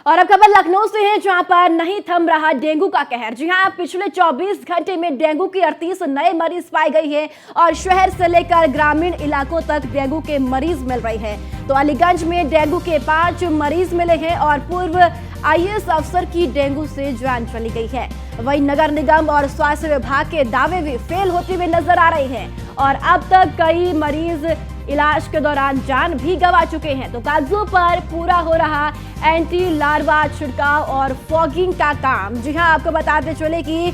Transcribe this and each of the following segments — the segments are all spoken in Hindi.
और अब खबर लखनऊ से है, जहां पर नहीं थम रहा डेंगू का कहर। जी हां, पिछले 24 घंटे में डेंगू की 38 नए मरीज पाए गए हैं और शहर से लेकर ग्रामीण इलाकों तक डेंगू के मरीज मिल रहे हैं। तो अलीगंज में डेंगू के 5 मरीज मिले हैं और पूर्व आईएएस अफसर की डेंगू से जान चली गई है। वहीं नगर निगम और स्वास्थ्य विभाग के दावे भी फेल होते हुए नजर आ रहे हैं और अब तक कई मरीज इलाज के दौरान जान भी गंवा चुके हैं। तो कागजों पर पूरा हो रहा एंटी लार्वा छिड़काव और फॉगिंग का काम। जी हां, आपको बताते चले कि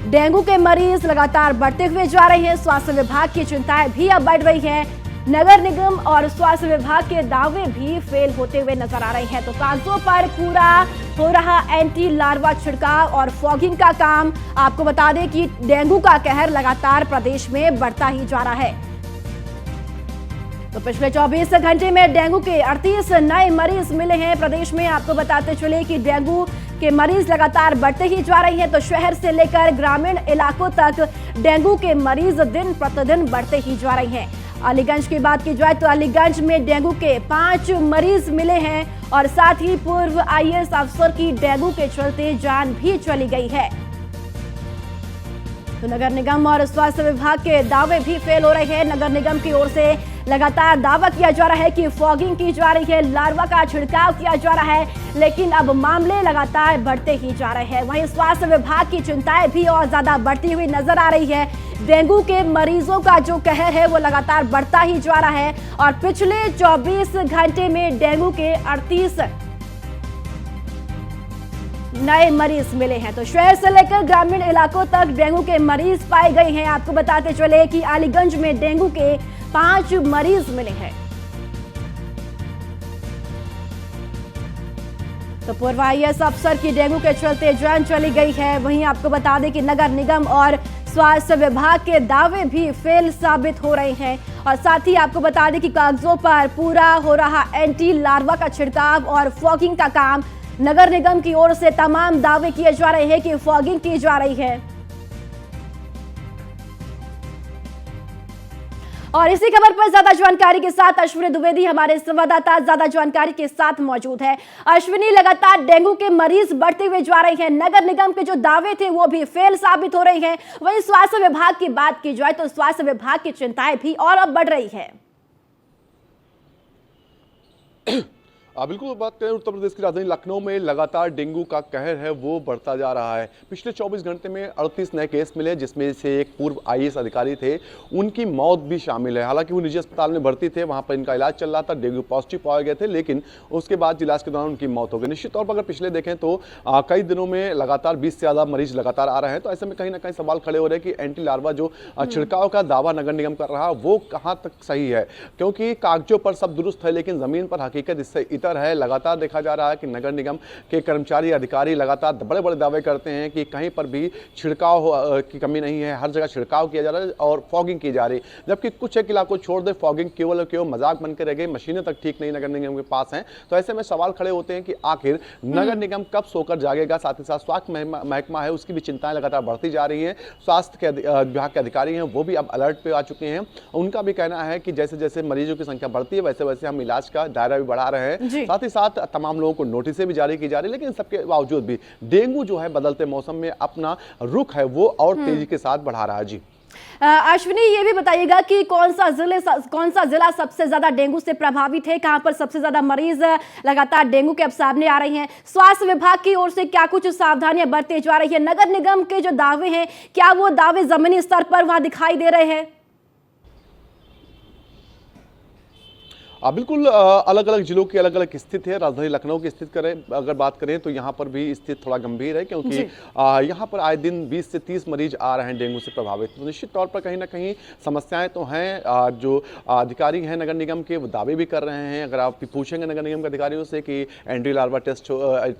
डेंगू के मरीज लगातार बढ़ते हुए जा रहे हैं। स्वास्थ्य विभाग की चिंताएं भी अब बढ़ रही हैं। नगर निगम और स्वास्थ्य विभाग के दावे भी फेल होते हुए नजर आ रहे हैं। तो कागजों पर पूरा हो रहा एंटी लार्वा छिड़काव और फॉगिंग का काम। आपको बता दें कि डेंगू का कहर लगातार प्रदेश में बढ़ता ही जा रहा है। तो पिछले 24 घंटे में डेंगू के 38 नए मरीज मिले हैं प्रदेश में। आपको बताते चले कि डेंगू के मरीज लगातार बढ़ते ही जा रहे हैं। तो शहर से लेकर ग्रामीण इलाकों तक डेंगू के मरीज दिन प्रतिदिन बढ़ते ही जा रहे हैं। अलीगंज की बात की जाए तो अलीगंज में डेंगू के 5 मरीज मिले हैं और साथ ही पूर्व आईएएस अफसर की डेंगू के चलते जान भी चली गई है। तो नगर निगम और स्वास्थ्य विभाग के दावे भी फेल हो रहे हैं। नगर निगम की ओर से लगातार दावा किया जा रहा है कि फॉगिंग की जा रही है, लार्वा का छिड़काव किया जा रहा है, लेकिन अब मामले लगातार बढ़ते ही जा रहे हैं। वहीं स्वास्थ्य विभाग की चिंताएं भी और ज्यादा बढ़ती हुई नजर आ रही है। डेंगू के मरीजों का जो कहर है वो लगातार बढ़ता ही जा रहा है और पिछले 24 घंटे में डेंगू के 38 नए मरीज मिले हैं। तो शहर से लेकर ग्रामीण इलाकों तक डेंगू के मरीज पाए गए हैं। आपको बताते चले कि अलीगंज में डेंगू के 5 मरीज मिले हैं। तो पूर्व आईएएस अफसर की डेंगू के चलते जान चली गई है। वहीं आपको बता दें कि नगर निगम और स्वास्थ्य विभाग के दावे भी फेल साबित हो रहे हैं और साथ ही आपको बता दें कि कागजों पर पूरा हो रहा एंटी लार्वा का छिड़काव और फॉगिंग का काम। नगर निगम की ओर से तमाम दावे किए जा रहे हैं कि फॉगिंग की जा रही है। और इसी खबर पर ज्यादा जानकारी के साथ अश्विनी द्विवेदी हमारे संवाददाता ज्यादा जानकारी के साथ मौजूद है। अश्विनी, लगातार डेंगू के मरीज बढ़ते हुए जा रहे हैं। नगर निगम के जो दावे थे वो भी फेल साबित हो रहे हैं। वहीं स्वास्थ्य विभाग की बात की जाए तो स्वास्थ्य विभाग की चिंताएं भी और अब बढ़ रही है। बिल्कुल, बात करें उत्तर प्रदेश की राजधानी लखनऊ में लगातार डेंगू का कहर है वो बढ़ता जा रहा है। पिछले 24 घंटे में 38 नए केस मिले, जिसमें से एक पूर्व आईएएस अधिकारी थे, उनकी मौत भी शामिल है। हालांकि वो निजी अस्पताल में भर्ती थे, वहां पर इनका इलाज चल रहा था, डेंगू पॉजिटिव पाए गए थे, लेकिन उसके बाद इलाज के दौरान उनकी मौत हो गई। निश्चित तौर पर अगर पिछले देखें तो कई दिनों में लगातार 20 से ज़्यादा मरीज लगातार आ रहे हैं। तो ऐसे में कहीं ना कहीं सवाल खड़े हो रहे हैं कि एंटी लार्वा जो छिड़काव का दावा नगर निगम कर रहा है वो कहाँ तक सही है, क्योंकि कागजों पर सब दुरुस्त है लेकिन जमीन पर हकीकत इससे इतर है। लगातार देखा जा रहा है कि नगर निगम के कर्मचारी अधिकारी लगातार बड़े बड़े दावे करते हैं कि कहीं पर भी छिड़काव की कमी नहीं है, हर जगह छिड़काव किया जा रहा है और फॉगिंग की जा रही है। जबकि कुछ एक इलाकों छोड़ दे, फॉगिंग केवल और केवल मजाक बनकर रह गई, मशीनें तक ठीक नहीं नगर निगम के पास हैं। तो ऐसे में सवाल खड़े होते हैं कि आखिर नगर निगम कब सोकर जागेगा। साथ ही साथ स्वास्थ्य महकमा है उसकी भी चिंताएं लगातार बढ़ती जा रही हैं। स्वास्थ्य के विभाग के अधिकारी हैं वो भी अब अलर्ट पे आ चुके हैं। उनका भी कहना है कि जैसे जैसे मरीजों की संख्या बढ़ती है वैसे वैसे हम इलाज का दायरा भी बढ़ा रहे हैं। साथ ही साथ तमाम लोगों को नोटिसें भी जारी की जा रही है, लेकिन सबके बावजूद भी डेंगू जो है बदलते मौसम में अपना रुख है वो और तेजी के साथ बढ़ा रहा है। जी अश्विनी, ये भी बताइएगा कि कौन सा जिला सबसे ज्यादा डेंगू से प्रभावित है, कहां पर सबसे ज्यादा मरीज लगातार डेंगू के अब सामने आ रहे हैं। स्वास्थ्य विभाग की ओर से क्या कुछ सावधानियां बरती जा रही है। नगर निगम के जो दावे हैं क्या वो दावे जमीनी स्तर पर वहां दिखाई दे रहे हैं? बिल्कुल, अलग अलग जिलों की अलग अलग स्थिति है। राजधानी लखनऊ की स्थिति अगर बात करें तो यहाँ पर भी स्थिति थोड़ा गंभीर है, क्योंकि यहाँ पर आए दिन 20 से 30 मरीज आ रहे हैं डेंगू से प्रभावित। तो निश्चित तौर पर कहीं ना कहीं समस्याएं तो हैं। जो अधिकारी हैं नगर निगम के वो दावे भी कर रहे हैं। अगर आप पूछेंगे नगर निगम के अधिकारियों से कि एंटी लार्वा टेस्ट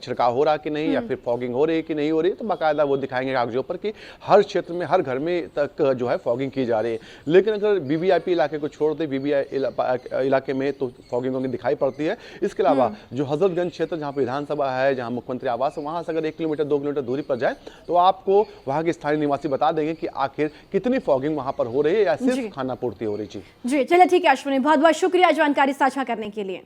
छिड़काव हो रहा कि नहीं या फिर फॉगिंग हो रही है कि नहीं हो रही है, तो बाकायदा वो दिखाएंगे कागजों पर कि हर क्षेत्र में हर घर में तक जो है फॉगिंग की जा रही है। लेकिन अगर वीवीआईपी इलाके को छोड़ दे, वीवीआई इलाके में तो फॉगिंग दिखाई पड़ती है। इसके अलावा जो हजरतगंज क्षेत्र जहां पर विधानसभा है, जहां मुख्यमंत्री आवास है, वहां से अगर 1 किलोमीटर 2 किलोमीटर दूरी पर जाए तो आपको वहां के स्थानीय निवासी बता देंगे कि आखिर कितनी फॉगिंग वहां पर हो रही है या सिर्फ खाना पूर्ति हो रही है। जी चलिए, ठीक है अश्विनी, बहुत बहुत शुक्रिया जानकारी साझा करने के लिए।